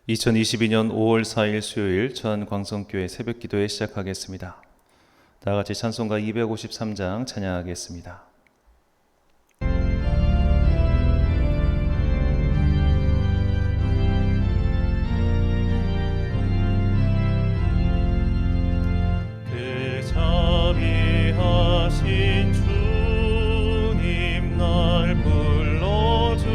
2022년 5월 4일 수요일 전광성교회 새벽기도회 시작하겠습니다. 다같이 찬송가 253장 찬양하겠습니다. 그 자비하신 주님 날 불러주시고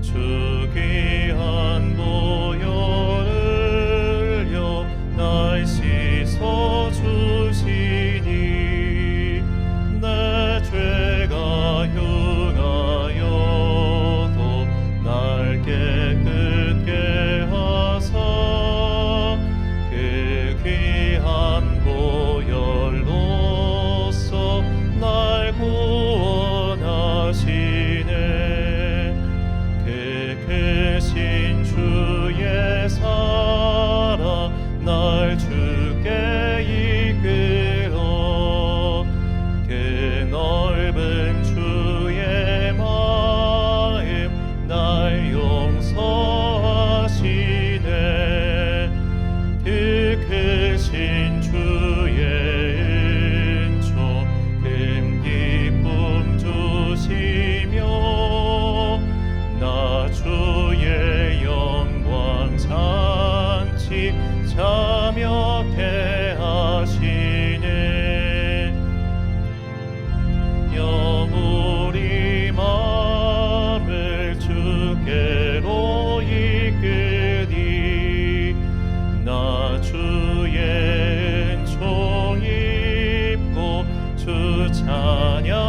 주 귀한 보혈을요 날 씻어주시니 내 죄가 흉하여도 날 깨끗게 하사 그 귀한 보혈로써 날 구원하시네. 그 크신 주의 사랑 날 주께 이끌어 그 넓은 주의 마음 날 용서하시네. 그 크신 주의 은총 큰 기쁨 주시며 나 주의 영광 잔치 참여케 하시네. 영우리 마음을 주께로 이끄니 나 주의 은총 입고 주 찬양합니다.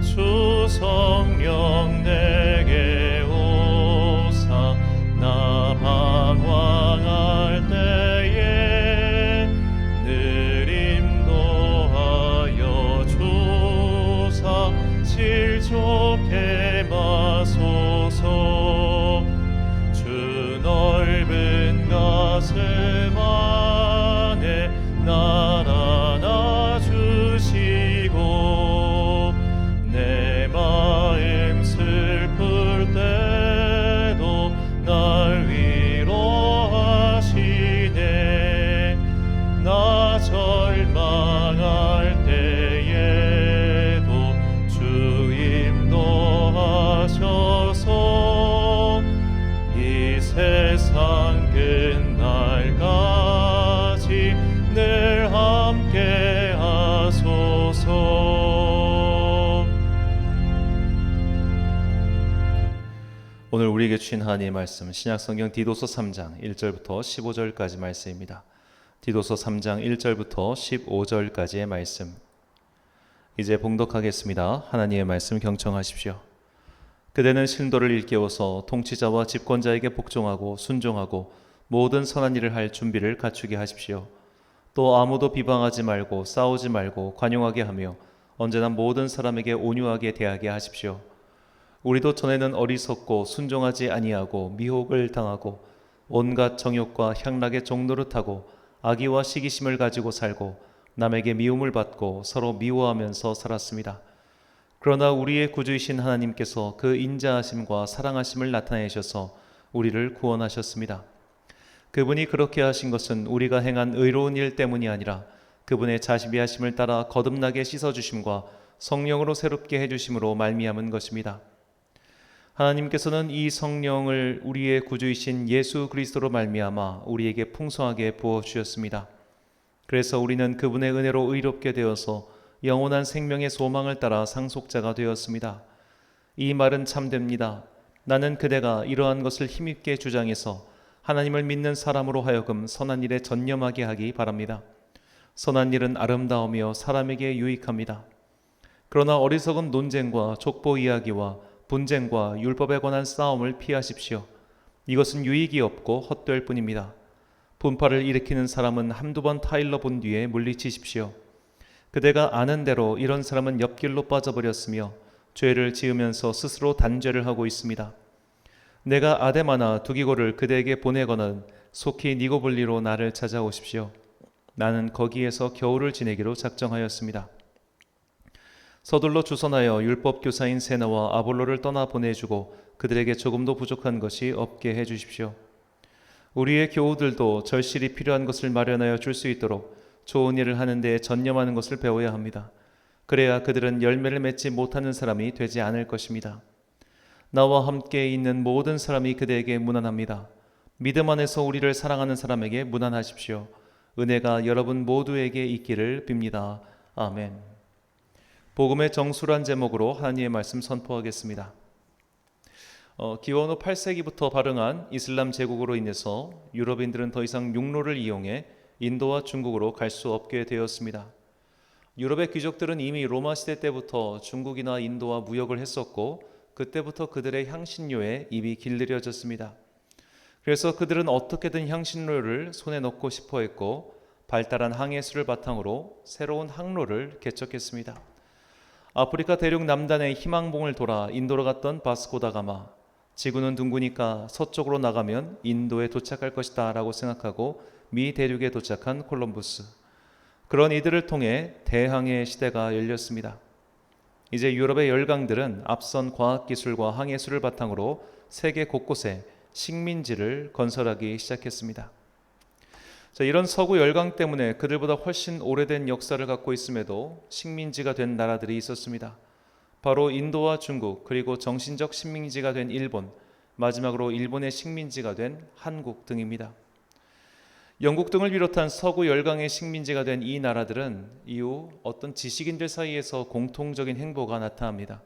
주 성령 내게 오사 나 방황할 때에 늘 인도하여 주사 질 좋게 마소서. 주 넓은 가슴 안에 날 안아주시고 내 마음 슬플 때도 날 위로하시네. 나 절망할 때에도 주 인도하셔서 이 세상 끝날까지 늘 함께 하소서. 오늘 우리에게 주신 하나님의 말씀 신약성경 디도서 3장 1절부터 15절까지 말씀입니다. 디도서 3장 1절부터 15절까지의 말씀 이제 봉독하겠습니다. 하나님의 말씀 경청하십시오. 그대는 신도를 일깨워서 통치자와 집권자에게 복종하고 순종하고 모든 선한 일을 할 준비를 갖추게 하십시오. 또 아무도 비방하지 말고 싸우지 말고 관용하게 하며 언제나 모든 사람에게 온유하게 대하게 하십시오. 우리도 전에는 어리석고 순종하지 아니하고 미혹을 당하고 온갖 정욕과 향락의 종노릇하고 악의와 시기심을 가지고 살고 남에게 미움을 받고 서로 미워하면서 살았습니다. 그러나 우리의 구주이신 하나님께서 그 인자하심과 사랑하심을 나타내셔서 우리를 구원하셨습니다. 그분이 그렇게 하신 것은 우리가 행한 의로운 일 때문이 아니라 그분의 자비하심을 따라 거듭나게 씻어주심과 성령으로 새롭게 해주심으로 말미암은 것입니다. 하나님께서는 이 성령을 우리의 구주이신 예수 그리스도로 말미암아 우리에게 풍성하게 부어주셨습니다. 그래서 우리는 그분의 은혜로 의롭게 되어서 영원한 생명의 소망을 따라 상속자가 되었습니다. 이 말은 참됩니다. 나는 그대가 이러한 것을 힘있게 주장해서 하나님을 믿는 사람으로 하여금 선한 일에 전념하게 하기 바랍니다. 선한 일은 아름다우며 사람에게 유익합니다. 그러나 어리석은 논쟁과 족보 이야기와 분쟁과 율법에 관한 싸움을 피하십시오. 이것은 유익이 없고 헛될 뿐입니다. 분파를 일으키는 사람은 한두 번 타일러 본 뒤에 물리치십시오. 그대가 아는 대로 이런 사람은 옆길로 빠져버렸으며 죄를 지으면서 스스로 단죄를 하고 있습니다. 내가 아데마나 두기고를 그대에게 보내거든 속히 니고블리로 나를 찾아오십시오. 나는 거기에서 겨울을 지내기로 작정하였습니다. 서둘러 주선하여 율법 교사인 세나와 아볼로를 떠나 보내주고 그들에게 조금도 부족한 것이 없게 해 주십시오. 우리의 교우들도 절실히 필요한 것을 마련하여 줄 수 있도록 좋은 일을 하는 데에 전념하는 것을 배워야 합니다. 그래야 그들은 열매를 맺지 못하는 사람이 되지 않을 것입니다. 나와 함께 있는 모든 사람이 그대에게 문안합니다. 믿음 안에서 우리를 사랑하는 사람에게 문안하십시오. 은혜가 여러분 모두에게 있기를 빕니다. 아멘. 복음의 정수란 제목으로 하나님의 말씀 선포하겠습니다. 기원 후 8세기부터 발흥한 이슬람 제국으로 인해서 유럽인들은 더 이상 육로를 이용해 인도와 중국으로 갈 수 없게 되었습니다. 유럽의 귀족들은 이미 로마 시대 때부터 중국이나 인도와 무역을 했었고 그때부터 그들의 향신료에 입이 길들여졌습니다. 그래서 그들은 어떻게든 향신료를 손에 넣고 싶어 했고 발달한 항해술을 바탕으로 새로운 항로를 개척했습니다. 아프리카 대륙 남단의 희망봉을 돌아 인도로 갔던 바스코다가마, 지구는 둥그니까 서쪽으로 나가면 인도에 도착할 것이다 라고 생각하고 미 대륙에 도착한 콜럼부스. 그런 이들을 통해 대항해 시대가 열렸습니다. 이제 유럽의 열강들은 앞선 과학기술과 항해술을 바탕으로 세계 곳곳에 식민지를 건설하기 시작했습니다. 이런 서구 열강 때문에 그들보다 훨씬 오래된 역사를 갖고 있음에도 식민지가 된 나라들이 있었습니다. 바로 인도와 중국, 그리고 정신적 식민지가 된 일본, 마지막으로 일본의 식민지가 된 한국 등입니다. 영국 등을 비롯한 서구 열강의 식민지가 된 이 나라들은 이후 어떤 지식인들 사이에서 공통적인 행보가 나타납니다.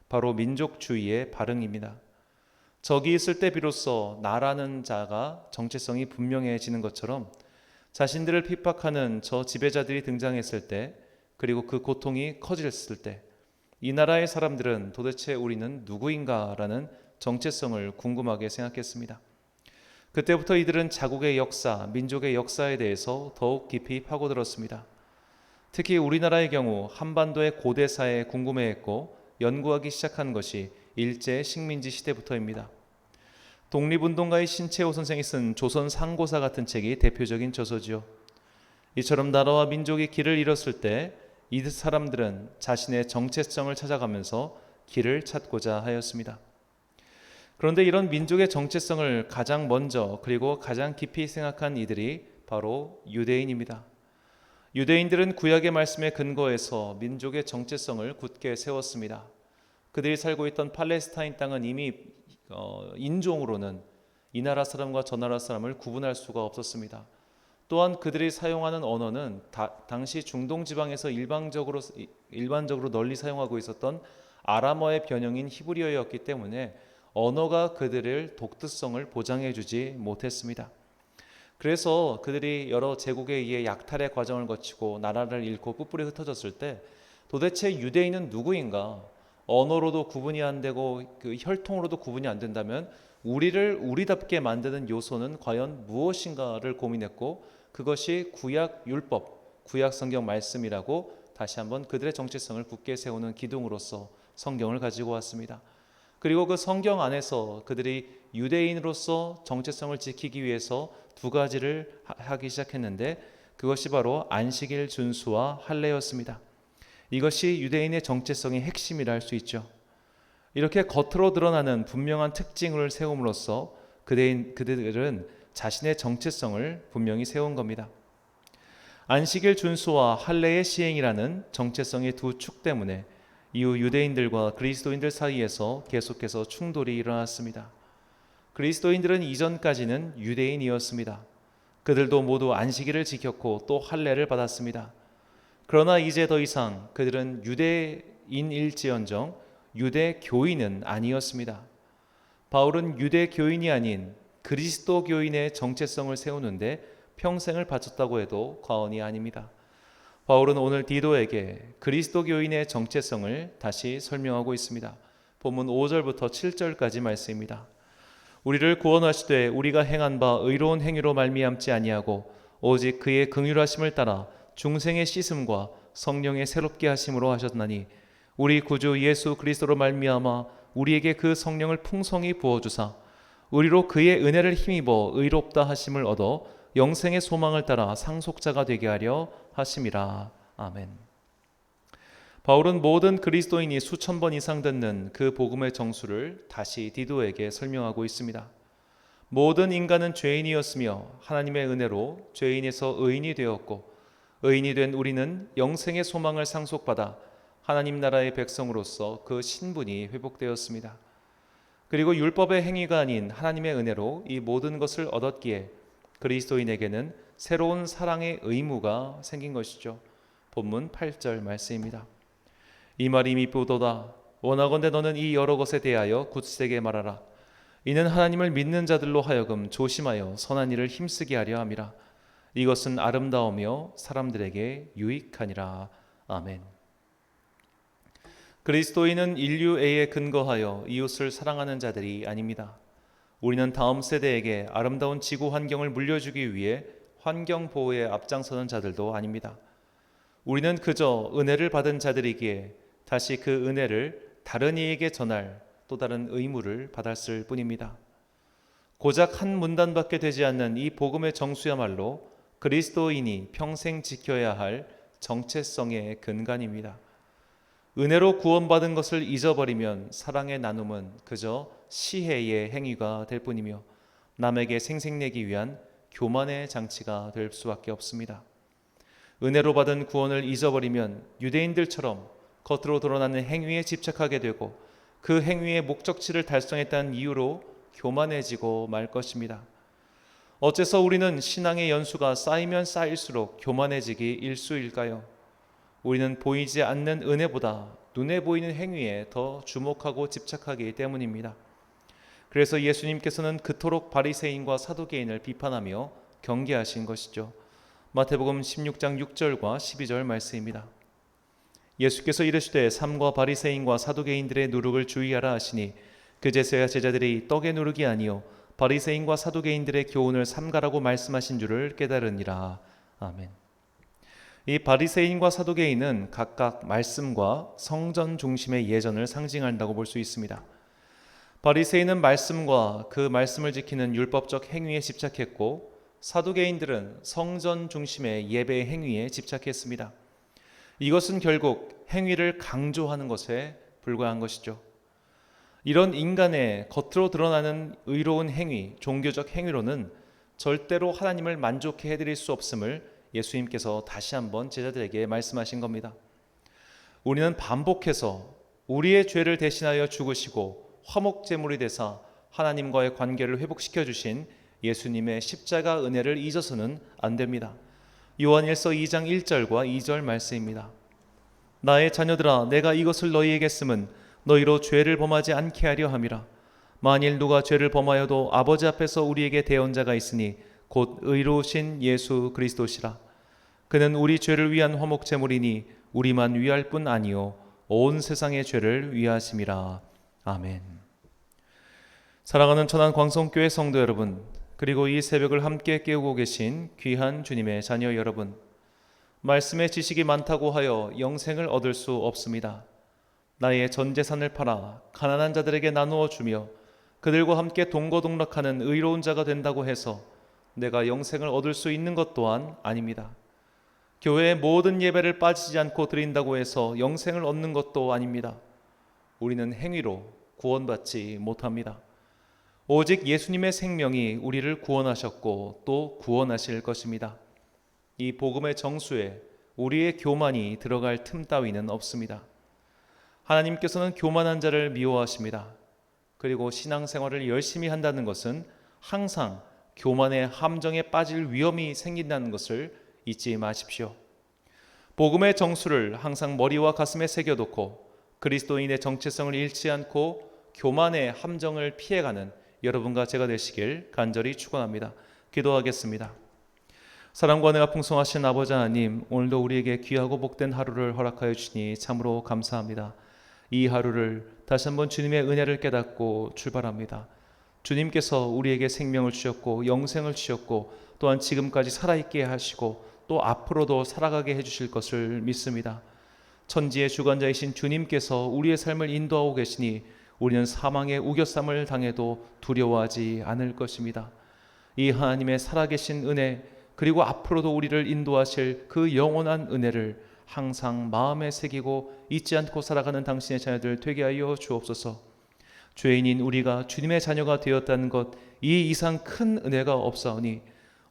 바로 민족주의의 발흥입니다. 적이 있을 때 비로소 나라는 자가 정체성이 분명해지는 것처럼 자신들을 핍박하는 저 지배자들이 등장했을 때, 그리고 그 고통이 커졌을 때 이 나라의 사람들은 도대체 우리는 누구인가라는 정체성을 궁금하게 생각했습니다. 그때부터 이들은 자국의 역사, 민족의 역사에 대해서 더욱 깊이 파고들었습니다. 특히 우리나라의 경우 한반도의 고대사에 궁금해했고 연구하기 시작한 것이 일제 식민지 시대부터입니다. 독립운동가의 신채호 선생이 쓴 조선 상고사 같은 책이 대표적인 저서지요. 이처럼 나라와 민족이 길을 잃었을 때 이 사람들은 자신의 정체성을 찾아가면서 길을 찾고자 하였습니다. 그런데 이런 민족의 정체성을 가장 먼저 그리고 가장 깊이 생각한 이들이 바로 유대인입니다. 유대인들은 구약의 말씀에 근거해서 민족의 정체성을 굳게 세웠습니다. 그들이 살고 있던 팔레스타인 땅은 이미 인종으로는 이 나라 사람과 저 나라 사람을 구분할 수가 없었습니다. 또한 그들이 사용하는 언어는 당시 중동 지방에서 일반적으로 널리 사용하고 있었던 아람어의 변형인 히브리어였기 때문에 언어가 그들의 독특성을 보장해 주지 못했습니다. 그래서 그들이 여러 제국에 의해 약탈의 과정을 거치고 나라를 잃고 뿔뿔이 흩어졌을 때 도대체 유대인은 누구인가? 언어로도 구분이 안 되고 그 혈통으로도 구분이 안 된다면 우리를 우리답게 만드는 요소는 과연 무엇인가를 고민했고, 그것이 구약 율법, 구약 성경 말씀이라고 다시 한번 그들의 정체성을 굳게 세우는 기둥으로서 성경을 가지고 왔습니다. 그리고 그 성경 안에서 그들이 유대인으로서 정체성을 지키기 위해서 두 가지를 하기 시작했는데, 그것이 바로 안식일 준수와 할례였습니다. 이것이 유대인의 정체성의 핵심이라 할 수 있죠. 이렇게 겉으로 드러나는 분명한 특징을 세움으로써 그들은 자신의 정체성을 분명히 세운 겁니다. 안식일 준수와 할례의 시행이라는 정체성의 두 축 때문에 이후 유대인들과 그리스도인들 사이에서 계속해서 충돌이 일어났습니다. 그리스도인들은 이전까지는 유대인이었습니다. 그들도 모두 안식일을 지켰고 또 할례를 받았습니다. 그러나 이제 더 이상 그들은 유대인일지언정 유대교인은 아니었습니다. 바울은 유대교인이 아닌 그리스도교인의 정체성을 세우는데 평생을 바쳤다고 해도 과언이 아닙니다. 바울은 오늘 디도에게 그리스도교인의 정체성을 다시 설명하고 있습니다. 본문 5절부터 7절까지 말씀입니다. 우리를 구원하시되 우리가 행한 바 의로운 행위로 말미암지 아니하고 오직 그의 긍휼하심을 따라 중생의 씻음과 성령의 새롭게 하심으로 하셨나니, 우리 구주 예수 그리스도로 말미암아 우리에게 그 성령을 풍성히 부어주사 우리로 그의 은혜를 힘입어 의롭다 하심을 얻어 영생의 소망을 따라 상속자가 되게 하려 하심이라. 아멘. 바울은 모든 그리스도인이 수천 번 이상 듣는 그 복음의 정수를 다시 디도에게 설명하고 있습니다. 모든 인간은 죄인이었으며 하나님의 은혜로 죄인에서 의인이 되었고, 의인이 된 우리는 영생의 소망을 상속받아 하나님 나라의 백성으로서 그 신분이 회복되었습니다. 그리고 율법의 행위가 아닌 하나님의 은혜로 이 모든 것을 얻었기에 그리스도인에게는 새로운 사랑의 의무가 생긴 것이죠. 본문 8절 말씀입니다. 이 말이 미쁘도다. 원하건대 너는 이 여러 것에 대하여 굳세게 말하라. 이는 하나님을 믿는 자들로 하여금 조심하여 선한 일을 힘쓰게 하려 함이라. 이것은 아름다우며 사람들에게 유익하니라. 아멘. 그리스도인은 인류애에 근거하여 이웃을 사랑하는 자들이 아닙니다. 우리는 다음 세대에게 아름다운 지구 환경을 물려주기 위해 환경 보호에 앞장서는 자들도 아닙니다. 우리는 그저 은혜를 받은 자들이기에 다시 그 은혜를 다른 이에게 전할 또 다른 의무를 받았을 뿐입니다. 고작 한 문단밖에 되지 않는 이 복음의 정수야말로 그리스도인이 평생 지켜야 할 정체성의 근간입니다. 은혜로 구원받은 것을 잊어버리면 사랑의 나눔은 그저 시혜의 행위가 될 뿐이며 남에게 생색내기 위한 교만의 장치가 될 수밖에 없습니다. 은혜로 받은 구원을 잊어버리면 유대인들처럼 겉으로 드러나는 행위에 집착하게 되고 그 행위의 목적치를 달성했다는 이유로 교만해지고 말 것입니다. 어째서 우리는 신앙의 연수가 쌓이면 쌓일수록 교만해지기 일쑤일까요? 우리는 보이지 않는 은혜보다 눈에 보이는 행위에 더 주목하고 집착하기 때문입니다. 그래서 예수님께서는 그토록 바리새인과 사두개인을 비판하며 경계하신 것이죠. 마태복음 16장 6절과 12절 말씀입니다. 예수께서 이르시되 삼가 바리새인과 사두개인들의 누룩을 주의하라 하시니 그제서야 제자들이 떡의 누룩이 아니요 바리새인과 사두개인들의 교훈을 삼가라고 말씀하신 줄을 깨달으니라. 아멘. 이 바리새인과 사두개인은 각각 말씀과 성전 중심의 예전을 상징한다고 볼 수 있습니다. 바리새인은 말씀과 그 말씀을 지키는 율법적 행위에 집착했고 사두개인들은 성전 중심의 예배 행위에 집착했습니다. 이것은 결국 행위를 강조하는 것에 불과한 것이죠. 이런 인간의 겉으로 드러나는 의로운 행위, 종교적 행위로는 절대로 하나님을 만족해 해드릴 수 없음을 예수님께서 다시 한번 제자들에게 말씀하신 겁니다. 우리는 반복해서 우리의 죄를 대신하여 죽으시고 화목제물이 되사 하나님과의 관계를 회복시켜 주신 예수님의 십자가 은혜를 잊어서는 안 됩니다. 요한일서 2장 1절과 2절 말씀입니다. 나의 자녀들아 내가 이것을 너희에게 쓰면 너희로 죄를 범하지 않게 하려 함이라. 만일 누가 죄를 범하여도 아버지 앞에서 우리에게 대언자가 있으니 곧 의로우신 예수 그리스도시라. 그는 우리 죄를 위한 화목제물이니 우리만 위할 뿐 아니요 온 세상의 죄를 위하심이라. 아멘. 사랑하는 천안 광성교회 성도 여러분, 그리고 이 새벽을 함께 깨우고 계신 귀한 주님의 자녀 여러분, 말씀의 지식이 많다고 하여 영생을 얻을 수 없습니다. 나의 전 재산을 팔아 가난한 자들에게 나누어 주며 그들과 함께 동거동락하는 의로운 자가 된다고 해서 내가 영생을 얻을 수 있는 것 또한 아닙니다. 교회의 모든 예배를 빠지지 않고 드린다고 해서 영생을 얻는 것도 아닙니다. 우리는 행위로 구원받지 못합니다. 오직 예수님의 생명이 우리를 구원하셨고 또 구원하실 것입니다. 이 복음의 정수에 우리의 교만이 들어갈 틈 따위는 없습니다. 하나님께서는 교만한 자를 미워하십니다. 그리고 신앙생활을 열심히 한다는 것은 항상 교만의 함정에 빠질 위험이 생긴다는 것을 잊지 마십시오. 복음의 정수를 항상 머리와 가슴에 새겨놓고 그리스도인의 정체성을 잃지 않고 교만의 함정을 피해가는 여러분과 제가 되시길 간절히 축원합니다. 기도하겠습니다. 사랑과 은혜가 풍성하신 아버지 하나님, 오늘도 우리에게 귀하고 복된 하루를 허락하여 주시니 참으로 감사합니다. 이 하루를 다시 한번 주님의 은혜를 깨닫고 출발합니다. 주님께서 우리에게 생명을 주셨고 영생을 주셨고 또한 지금까지 살아있게 하시고 또 앞으로도 살아가게 해주실 것을 믿습니다. 천지의 주관자이신 주님께서 우리의 삶을 인도하고 계시니 우리는 사망의 우겨쌈을 당해도 두려워하지 않을 것입니다. 이 하나님의 살아계신 은혜 그리고 앞으로도 우리를 인도하실 그 영원한 은혜를 항상 마음에 새기고 잊지 않고 살아가는 당신의 자녀들 되게 하여 주옵소서. 죄인인 우리가 주님의 자녀가 되었다는 것, 이 이상 큰 은혜가 없사오니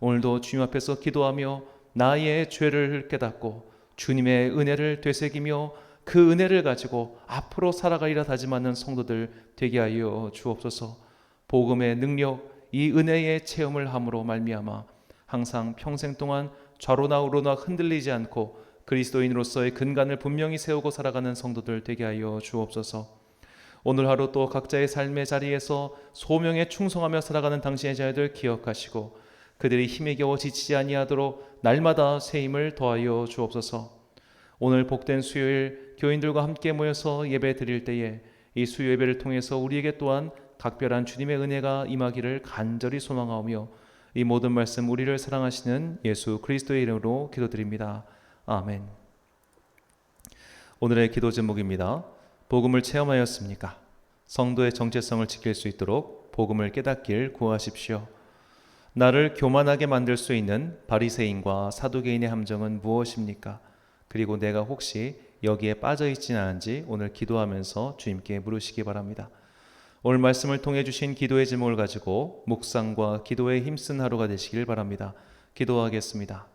오늘도 주님 앞에서 기도하며 나의 죄를 깨닫고 주님의 은혜를 되새기며 그 은혜를 가지고 앞으로 살아가리라 다짐하는 성도들 되게 하여 주옵소서. 복음의 능력, 이 은혜의 체험을 함으로 말미암아 항상 평생 동안 좌로나 우로나 흔들리지 않고 그리스도인으로서의 근간을 분명히 세우고 살아가는 성도들 되게 하여 주옵소서. 오늘 하루 또 각자의 삶의 자리에서 소명에 충성하며 살아가는 당신의 자녀들 기억하시고 그들이 힘에 겨워 지치지 아니하도록 날마다 새 힘을 더하여 주옵소서. 오늘 복된 수요일 교인들과 함께 모여서 예배 드릴 때에 이 수요 예배를 통해서 우리에게 또한 각별한 주님의 은혜가 임하기를 간절히 소망하오며 이 모든 말씀 우리를 사랑하시는 예수 그리스도의 이름으로 기도드립니다. 아멘. 오늘의 기도 제목입니다. 복음을 체험하였습니까? 성도의 정체성을 지킬 수 있도록 복음을 깨닫길 구하십시오. 나를 교만하게 만들 수 있는 바리새인과 사두개인의 함정은 무엇입니까? 그리고 내가 혹시 여기에 빠져 있지는 않은지 오늘 기도하면서 주님께 물으시기 바랍니다. 오늘 말씀을 통해 주신 기도의 제목을 가지고 묵상과 기도에 힘쓴 하루가 되시길 바랍니다. 기도하겠습니다.